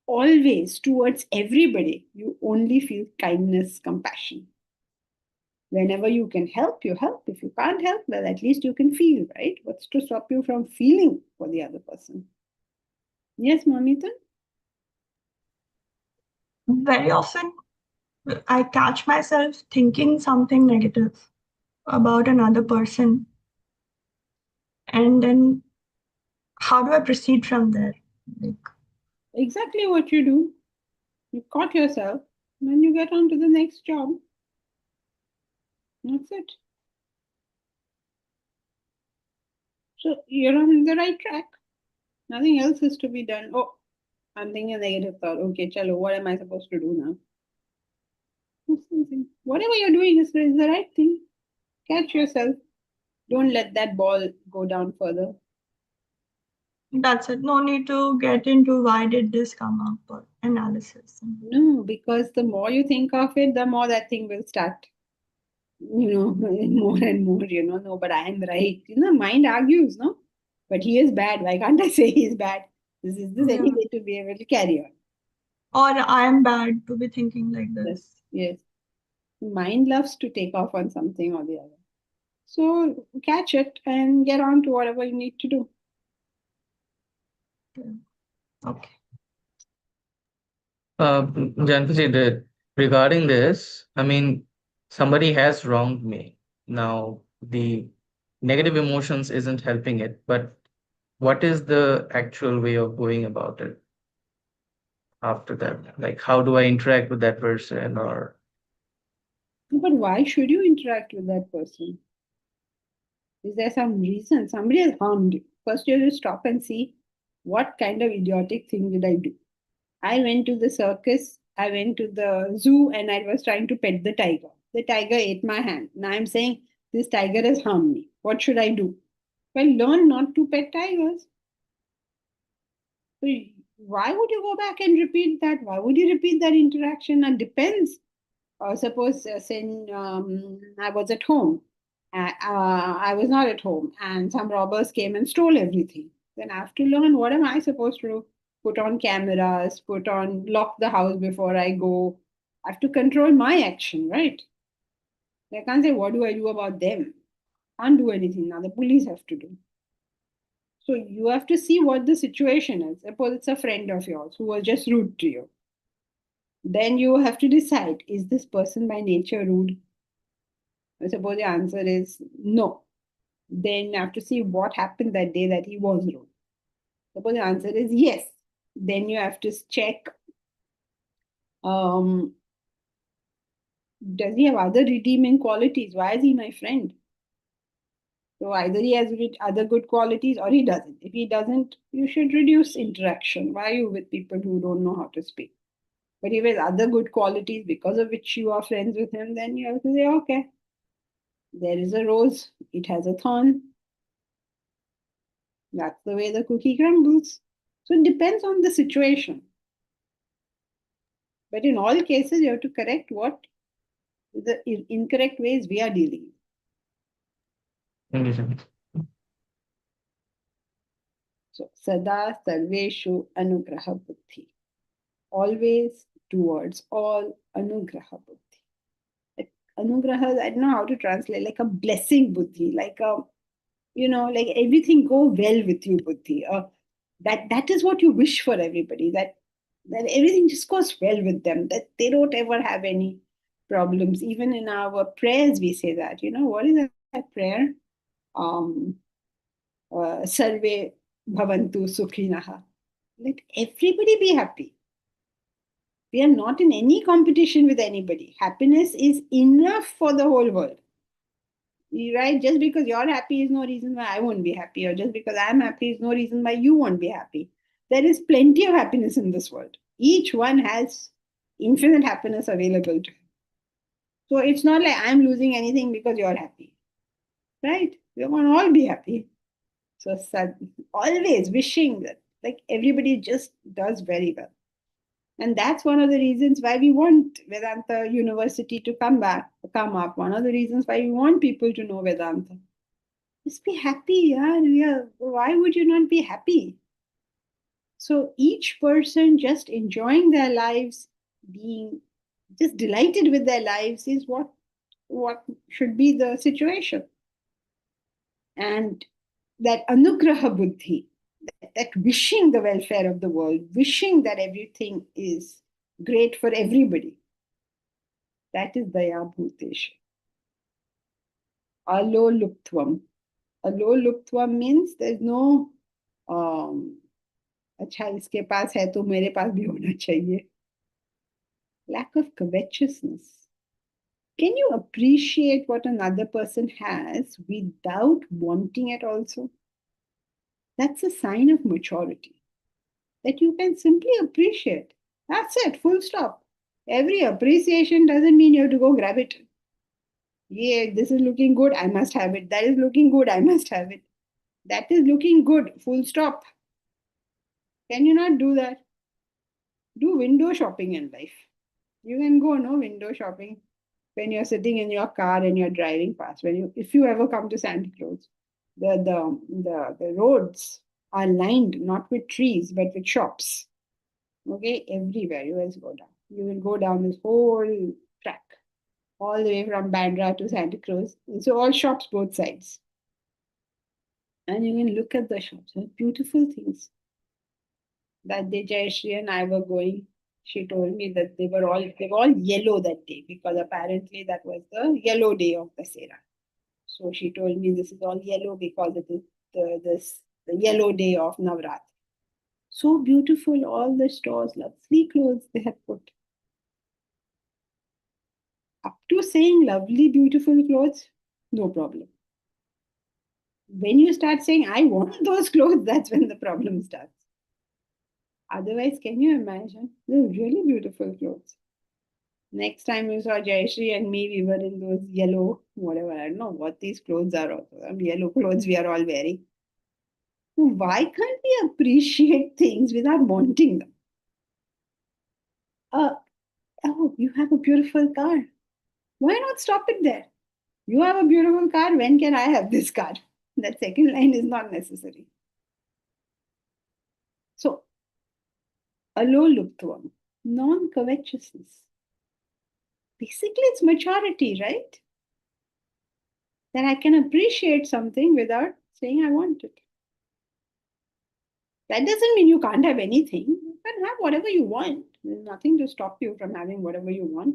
S3: always towards everybody, you only feel kindness, compassion. Whenever you can help, you help. If you can't help, well, at least you can feel, right? What's to stop you from feeling for the other person? Yes, Mamita?
S4: Very often, I catch myself thinking something negative about another person. And then how do I proceed from there? Like,
S3: Exactly what you do. You caught yourself, then you get on to the next job. That's it. So you're on the right track. Nothing else is to be done. Oh, I'm thinking a negative thought. Okay, chalo, what am I supposed to do now? Whatever you're doing is the right thing. Catch yourself. Don't let that ball go down further.
S4: that's it. No need to get into why did this come up or analysis.
S3: No, because the more you think of it, the more that thing will start, more and more, no, but I am right. Mind argues, no? But he is bad. Why can't I say he's bad? This any way to be able to carry on.
S4: Or I am bad to be thinking like this.
S3: Yes. Mind loves to take off on something or the other. So catch it and get on to whatever you need to do.
S9: Okay. Jankaji, regarding this, I mean, somebody has wronged me. Now, the negative emotions isn't helping it, but what is the actual way of going about it after that? Like, how do I interact with that person or?
S3: But why should you interact with that person? Is there some reason? Somebody has harmed you. First, you have to stop and see what kind of idiotic thing did I do. I went to the circus, I went to the zoo, and I was trying to pet the tiger. The tiger ate my hand. Now I'm saying, this tiger has harmed me. What should I do? Well, learn not to pet tigers. So why would you go back and repeat that? Why would you repeat that interaction? It depends. Suppose, say, I was at home. I was not at home, and some robbers came and stole everything. Then I have to learn, what am I supposed to do? Put on cameras, lock the house before I go. I have to control my action, right? I can't say, what do I do about them? Can't do anything now. The police have to do. So you have to see what the situation is. Suppose it's a friend of yours who was just rude to you. Then you have to decide, is this person by nature rude? Suppose the answer is no. Then you have to see what happened that day that he was rude. Suppose the answer is yes. Then you have to check, does he have other redeeming qualities? Why is he my friend? So either he has other good qualities or he doesn't. If he doesn't, you should reduce interaction. Why are you with people who don't know how to speak? But if he has other good qualities because of which you are friends with him, then you have to say, okay, there is a rose, it has a thorn. That's the way the cookie crumbles. So it depends on the situation. But in all cases, you have to correct what the incorrect ways we are dealing. So, sada sarveshu anugraha buddhi. Always towards all anugraha buddhi. Anugraha, I don't know how to translate, like a blessing buddhi, like a, like everything go well with you buddhi. That is what you wish for everybody, that everything just goes well with them, that they don't ever have any problems. Even in our prayers, we say that, what is that prayer? Sarve bhavantu sukhinaha. Let everybody be happy. We are not in any competition with anybody. Happiness is enough for the whole world. Right? Just because you're happy is no reason why I won't be happy, or just because I'm happy is no reason why you won't be happy. There is plenty of happiness in this world. Each one has infinite happiness available to him. So it's not like I'm losing anything because you're happy. Right? We're going to all be happy. So always wishing that like everybody just does very well. And that's one of the reasons why we want Vedanta University to come up. One of the reasons why we want people to know Vedanta. Just be happy, yeah. Why would you not be happy? So each person just enjoying their lives, being just delighted with their lives is what should be the situation. And that anugraha buddhi, that wishing the welfare of the world, wishing that everything is great for everybody, that is daya bhutesha. Alo luptvam. Alo luptvam means there's no अच्छा इसके पास है तो मेरे पास भी होना चाहिए. Lack of covetousness. Can you appreciate what another person has without wanting it also? That's a sign of maturity. That you can simply appreciate. That's it, full stop. Every appreciation doesn't mean you have to go grab it. Yeah, this is looking good, I must have it. That is looking good, I must have it. That is looking good, full stop. Can you not do that? Do window shopping in life. You can go window shopping when you're sitting in your car and you're driving past. If you ever come to Santa Cruz, the roads are lined not with trees but with shops. Okay, everywhere you will go down. You will go down this whole track, all the way from Bandra to Santa Cruz. So all shops both sides, and you can look at the shops. They're beautiful things. That day, Jayashree and I were going. She told me that they were all yellow that day because apparently that was the yellow day of the Sera. So she told me this is all yellow because it is the yellow day of Navratri. So beautiful, all the stores, lovely clothes they had put. Up to saying lovely, beautiful clothes, no problem. When you start saying, I want those clothes, that's when the problem starts. Otherwise, can you imagine? They're really beautiful clothes. Next time you saw Jayashree and me, we were in those yellow, whatever, I don't know what these clothes are. Yellow clothes we are all wearing. Why can't we appreciate things without wanting them? Oh, you have a beautiful car. Why not stop it there? You have a beautiful car. When can I have this car? That second line is not necessary. So, alo luptvam, non-covetousness. Basically, it's maturity, right? That I can appreciate something without saying I want it. That doesn't mean you can't have anything. You can have whatever you want. There's nothing to stop you from having whatever you want.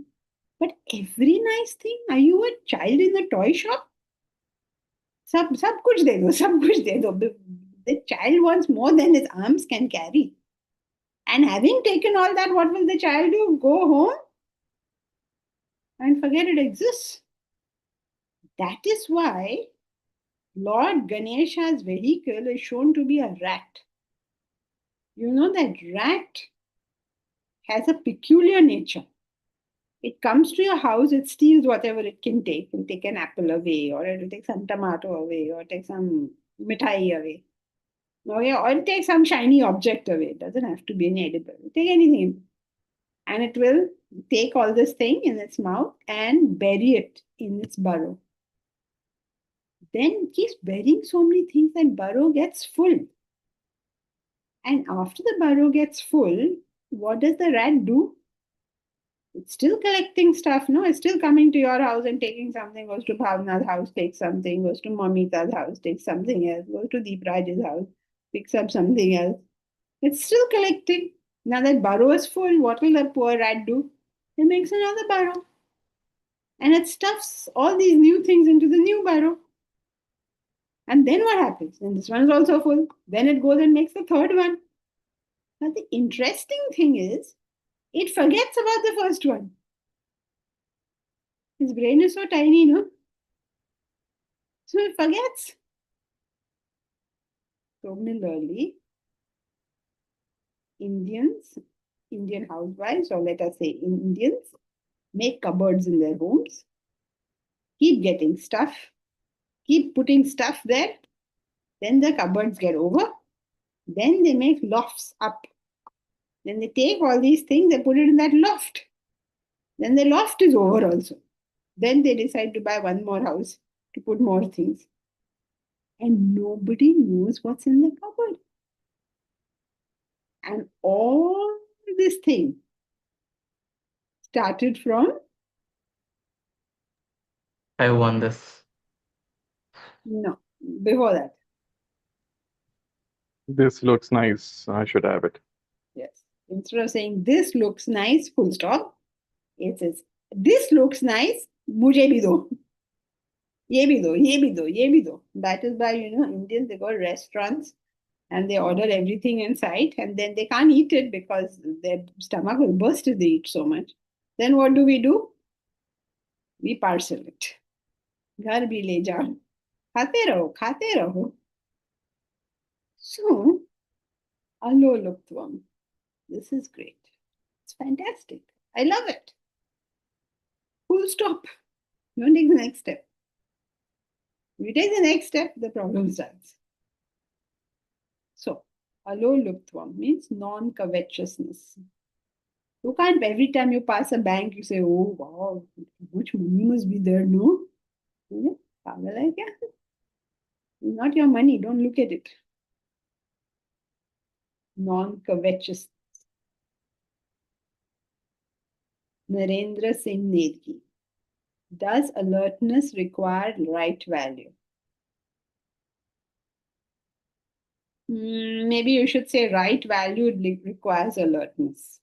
S3: But every nice thing, are you a child in a toy shop? Sab kuch de do, sab kuch de do. The child wants more than his arms can carry. And having taken all that, what will the child do? Go home and forget it exists. That is why Lord Ganesha's vehicle is shown to be a rat. You know that rat has a peculiar nature. It comes to your house, it steals whatever it can take. It'll take an apple away, or it'll take some tomato away, or take some mithai away. Okay, or it'll take some shiny object away. It doesn't have to be an edible. It'll take anything. And it will take all this thing in its mouth and bury it in its burrow. Then it keeps burying so many things that burrow gets full. And after the burrow gets full, what does the rat do? It's still collecting stuff, no? It's still coming to your house and taking something, goes to Bhavna's house, takes something, goes to Mamita's house, takes something else, goes to Deepraj's house, picks up something else. It's still collecting. Now that burrow is full, what will the poor rat do? It makes another burrow. And it stuffs all these new things into the new burrow. And then what happens? Then this one is also full. Then it goes and makes the third one. Now, the interesting thing is, it forgets about the first one. His brain is so tiny, no? So it forgets. Similarly, Indian housewives, or let us say Indians, make cupboards in their homes, keep getting stuff, keep putting stuff there, then the cupboards get over, then they make lofts up. Then they take all these things, they put it in that loft. Then the loft is over also. Then they decide to buy one more house to put more things. And nobody knows what's in the cupboard. And all this thing started from,
S9: I won this.
S3: no, before that.
S5: This looks nice. I should have it.
S3: Yes. Instead of saying this looks nice, full stop, it says this looks nice, mujhe bhi do. Ye bhi do, ye bhi do, ye bhi do. That is why, Indians, they go to restaurants and they order everything in sight, and then they can't eat it because their stomach will burst if they eat so much. Then what do? We parcel it. Ghar bhi le jao. Khate raho, khate raho. So, aloluptvam. This is great. It's fantastic. I love it. Full stop. Don't take the next step. If you take the next step, the problem starts. So, aloluptvam means non-covetousness. You can't, every time you pass a bank, you say, oh, wow, how much money must be there, no? Pagal hai kya? It's not your money, don't look at it. Non-covetous. Narendra Singh Nedgi. Does alertness require right value? Maybe you should say right value requires alertness.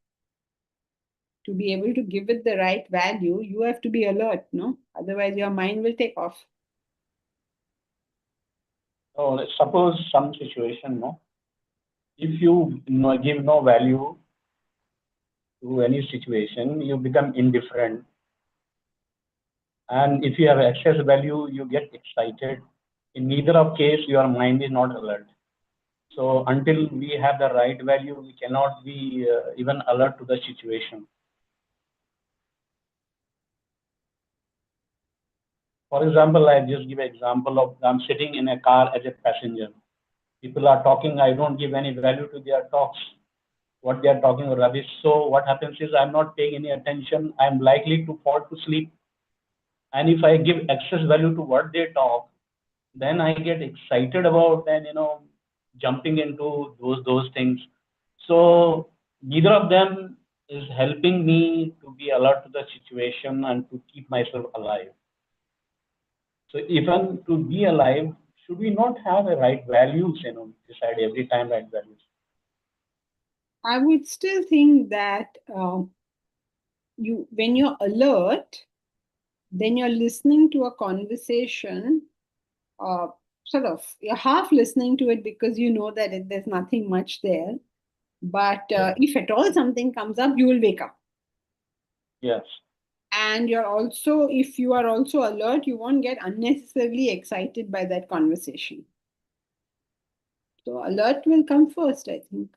S3: To be able to give it the right value, you have to be alert, no? Otherwise, your mind will take off.
S11: So suppose some situation, no? If you give no value to any situation, you become indifferent. And if you have excess value, you get excited. In neither of case, your mind is not alert. So until we have the right value, we cannot be even alert to the situation. For example, I just give an example of I'm sitting in a car as a passenger. People are talking, I don't give any value to their talks. What they are talking are rubbish. So what happens is I'm not paying any attention. I'm likely to fall to sleep. And if I give excess value to what they talk, then I get excited about and jumping into those things. So neither of them is helping me to be alert to the situation and to keep myself alive. So even to be alive, should we not have a right values, decide every time right values?
S3: I would still think that when you're alert, then you're listening to a conversation, you're half listening to it because you know that there's nothing much there. But if at all something comes up, you will wake up.
S11: Yes.
S3: And if you are also alert, you won't get unnecessarily excited by that conversation. So alert will come first, I think.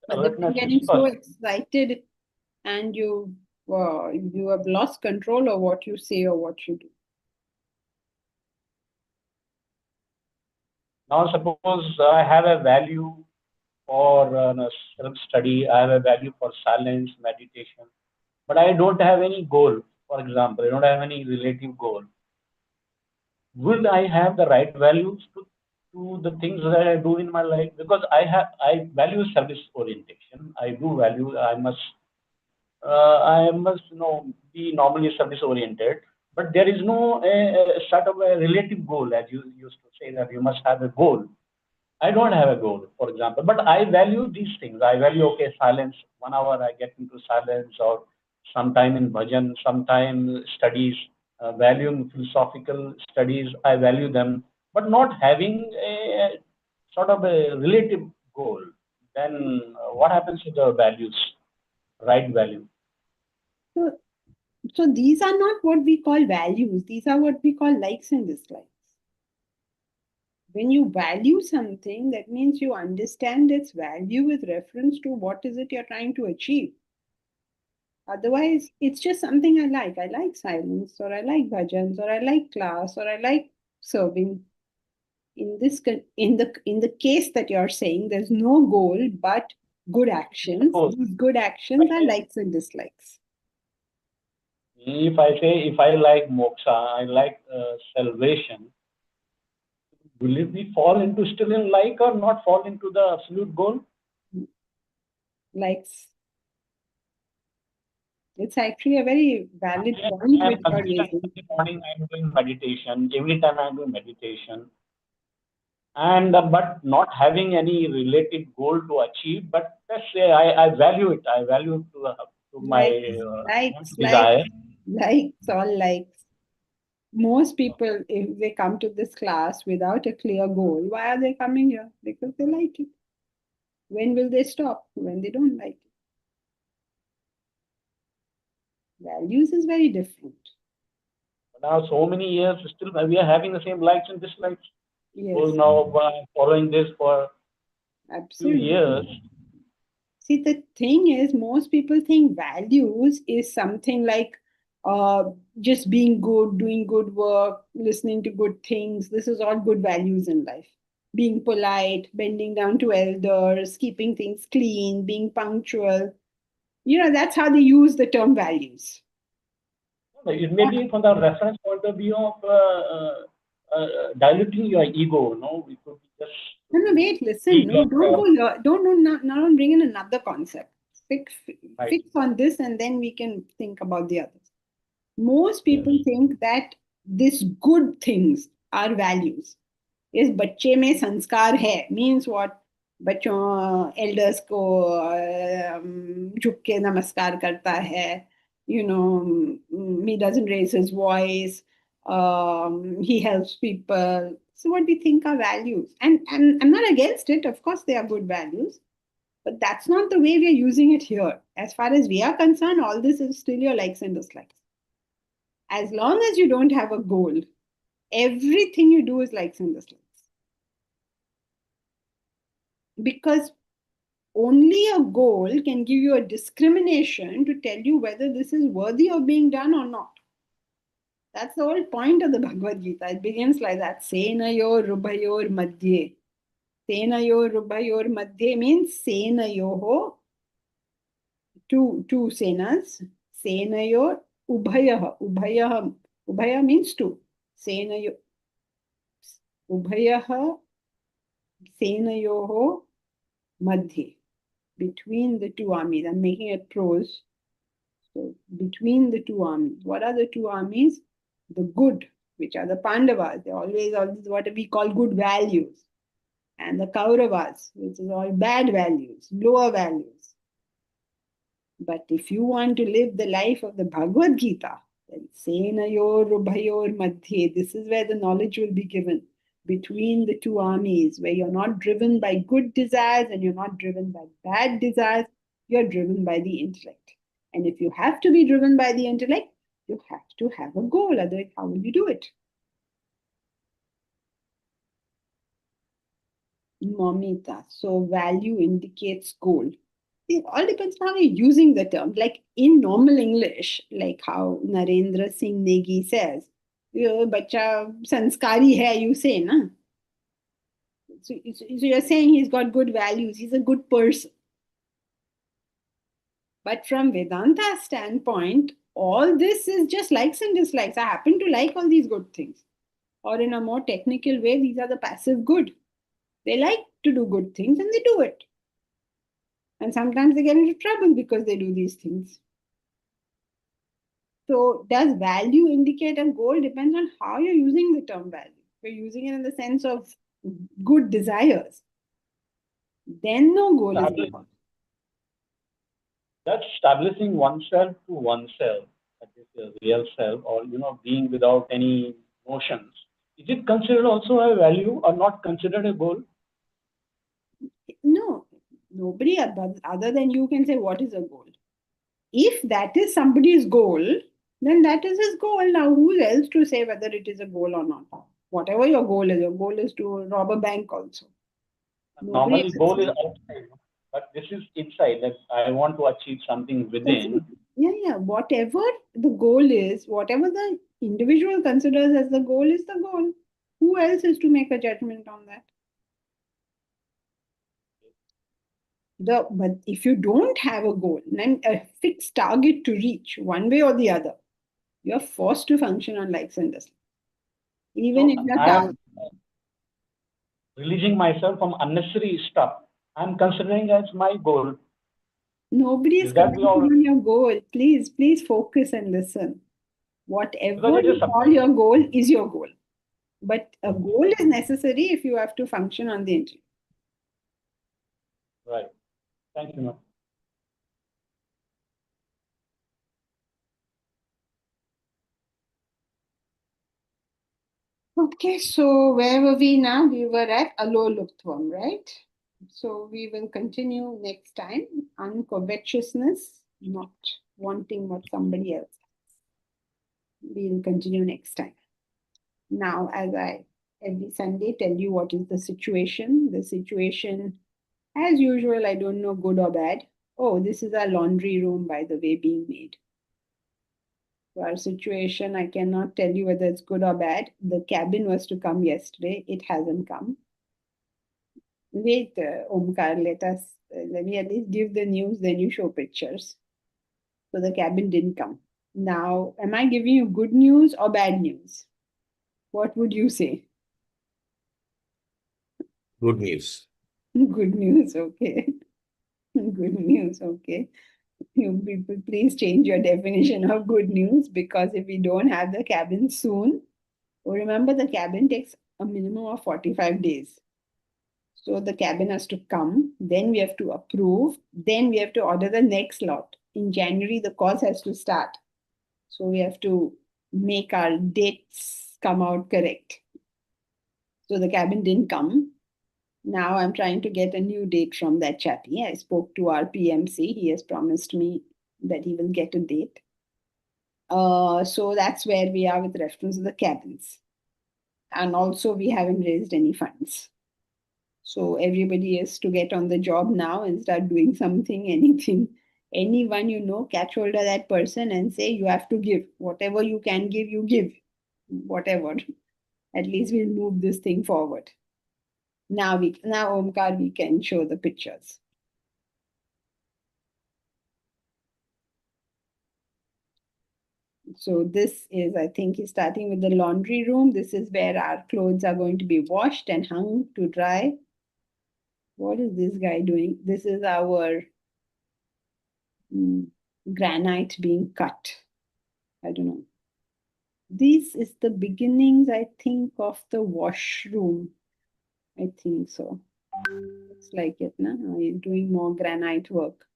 S3: But then you're getting so excited and you have lost control of what you say or what you do.
S11: Now suppose I have a value for self-study, I have a value for silence, meditation, but I don't have any goal. For example, I don't have any relative goal. Will I have the right values to the things that I do in my life? Because I value service orientation. I do value. I must be normally service oriented. But there is no sort of a relative goal, as you used to say that you must have a goal. I don't have a goal, for example, but I value these things. I value, okay, silence, 1 hour I get into silence, or sometime in bhajan, sometime studies, valuing philosophical studies, I value them. but not having a sort of a relative goal, then what happens to the values, right value?
S3: So these are not what we call values. These are what we call likes and dislikes. When you value something, that means you understand its value with reference to what is it you're trying to achieve. Otherwise, it's just something I like. I like silence, or I like bhajans, or I like class, or I like serving. In the case that you're saying, there's no goal but good actions.
S11: Suppose
S3: These good actions are likes and dislikes.
S11: if I say if I like moksha, I like salvation, will it be fall into still in like or not fall into the absolute goal?
S3: Likes. It's actually a very valid point which you're raising.
S11: Every morning I'm doing meditation. Every time I'm doing meditation, and but not having any related goal to achieve. But let's say I value it. I value it to my desire.
S3: Likes, all likes. Most people, if they come to this class without a clear goal, why are they coming here? Because they like it. When will they stop? When they don't like it. Values is very different.
S11: Now, so many years, still we are having the same likes and dislikes.
S3: Yes.
S11: So now following this for
S3: Absolutely.
S11: few years.
S3: See, the thing is, most people think values is something like just being good, doing good work, listening to good things. This is all good values in life. Being polite, bending down to elders, keeping things clean, being punctual. That's how they use the term values.
S11: It may be from the reference point of view of diluting your ego. No, we could just.
S3: No, wait, listen. No, don't go here. Don't bring in another concept. Fix on this, and then we can think about the others. Most people think that these good things are values. इस बच्चे में संस्कार है means what? बच्चों elders को झुक के नमस्कार करता है. He doesn't raise his voice. He helps people. So what we think are values. And I'm not against it. Of course, they are good values. But that's not the way we are using it here. As far as we are concerned, all this is still your likes and dislikes. As long as you don't have a goal, everything you do is likes and dislikes. Because only a goal can give you a discrimination to tell you whether this is worthy of being done or not. That's the whole point of the Bhagavad Gita. It begins like that. Senayor rubhayor madhye. Senayor rubhayor madhye means senayoho, two senas. Senayor ubhayaha. Ubhaya means two. Senayor ubhayaha senayoho madhye. Between the two armies. I'm making it prose. So between the two armies. What are the two armies? The good, which are the Pandavas. They're always what we call good values. And the Kauravas, which is all bad values, lower values. But if you want to live the life of the Bhagavad Gita, then Senayor Rubhayor Madhye, this is where the knowledge will be given. Between the two armies, where you're not driven by good desires and you're not driven by bad desires, you're driven by the intellect. And if you have to be driven by the intellect, you have to have a goal. Otherwise, how will you do it? Momita. So value indicates goal. It all depends on how you're using the term. Like in normal English, like how Narendra Singh Negi says, bacha sanskari hai, you say, na? So you're saying he's got good values, he's a good person. But from Vedanta standpoint, all this is just likes and dislikes. I happen to like all these good things. Or in a more technical way, these are the passive good. They like to do good things and they do it. And sometimes they get into trouble because they do these things. So does value indicate a goal? Depends on how you're using the term value. If you're using it in the sense of good desires, then no goal is important.
S11: That's establishing oneself to oneself, that is the real self, or being without any notions. Is it considered also a value or not considered a goal?
S3: No, nobody other than you can say what is a goal. If that is somebody's goal, then that is his goal. Now, who else to say whether it is a goal or not? Whatever your goal is to rob a bank also. Nobody
S11: Normally,
S3: else
S11: goal is
S3: says-
S11: outside, but this is inside. That I want to achieve something within.
S3: Yeah. Whatever the goal is, whatever the individual considers as the goal is the goal. Who else is to make a judgment on that? But if you don't have a goal and a fixed target to reach one way or the other, you're forced to function on likes and dislikes. Even if you're
S11: I am releasing myself from unnecessary stuff. I'm considering as my goal.
S3: nobody is
S11: Is that
S3: commenting
S11: your-
S3: on your goal. Please focus and listen. Whatever
S11: Because it
S3: you
S11: is
S3: call your goal is your goal. But a goal is necessary if you have to function on the intellect.
S11: Right. Thank you, ma'am.
S3: Okay, so where were we now? We were at Aloluptvam, right? So we will continue next time on covetousness, not wanting what somebody else has. We'll continue next time. Now, as I every Sunday tell you what is the situation. The situation, as usual, I don't know good or bad. Oh, this is our laundry room, by the way, being made. So our situation, I cannot tell you whether it's good or bad. The cabin was to come yesterday. It hasn't come. Wait, Omkar, let me at least give the news, then you show pictures. So the cabin didn't come. Now, am I giving you good news or bad news? What would you say?
S6: Good news.
S3: Good news, okay. Good news, okay. You people, please change your definition of good news, because if we don't have the cabin soon, remember the cabin takes a minimum of 45 days. So the cabin has to come, then we have to approve, then we have to order the next lot. In January, the course has to start. So we have to make our dates come out correct. So the cabin didn't come. Now I'm trying to get a new date from that chappie. I spoke to our PMC. He has promised me that he will get a date. So that's where we are with reference to the cabins. And also we haven't raised any funds. So everybody is to get on the job now and start doing something, anything. Anyone you know, catch hold of that person and say, you have to give. Whatever you can give, you give. Whatever. At least we'll move this thing forward. Now Omkar, we can show the pictures. So this is, I think, is starting with the laundry room. This is where our clothes are going to be washed and hung to dry. What is this guy doing? This is our granite being cut. I don't know. This is the beginnings, I think, of the washroom. I think so. Looks like it, no? He's doing more granite work.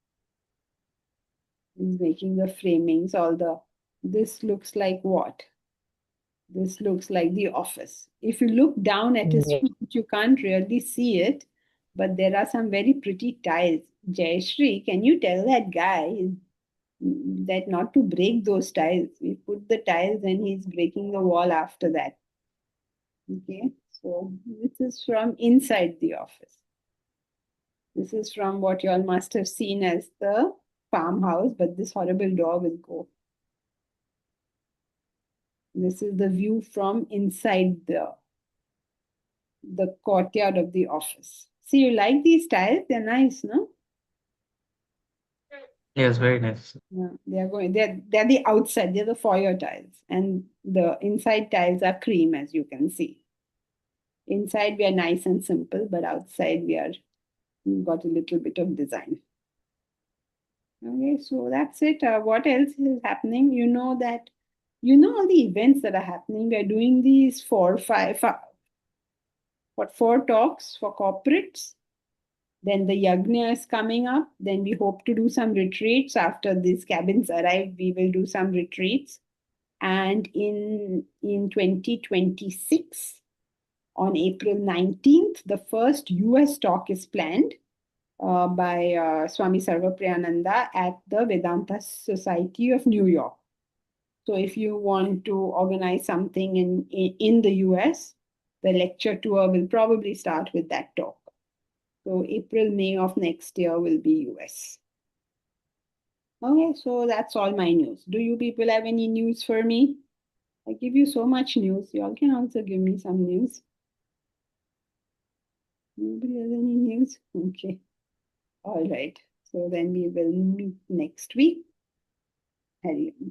S3: He's making the framings, this looks like what? This looks like the office. If you look down at his feet, you can't really see it, but there are some very pretty tiles. Jayashree, can you tell that guy that not to break those tiles? We put the tiles and he's breaking the wall after that. Okay, so this is from inside the office. This is from what you all must have seen as the farmhouse, but this horrible door will go. This is the view from inside the courtyard of the office. See, you like these tiles? They're nice, no?
S9: Yes, very nice.
S3: Yeah, they're the outside, they're the foyer tiles, and the inside tiles are cream, as you can see. Inside we are nice and simple, but outside we've got a little bit of design. Okay, so that's it. What else is happening? You know all the events that are happening. We're doing these 4 talks for corporates. Then the Yajna is coming up. Then we hope to do some retreats. After these cabins arrive, we will do some retreats. And in 2026, on April 19th, the first US talk is planned by Swami Sarvapriyananda at the Vedanta Society of New York. So if you want to organize something in the US, the lecture tour will probably start with that talk. So April, May of next year will be US. Okay, so that's all my news. Do you people have any news for me? I give you so much news. You all can also give me some news. Nobody has any news? Okay. All right. So then we will meet next week. Hari Om.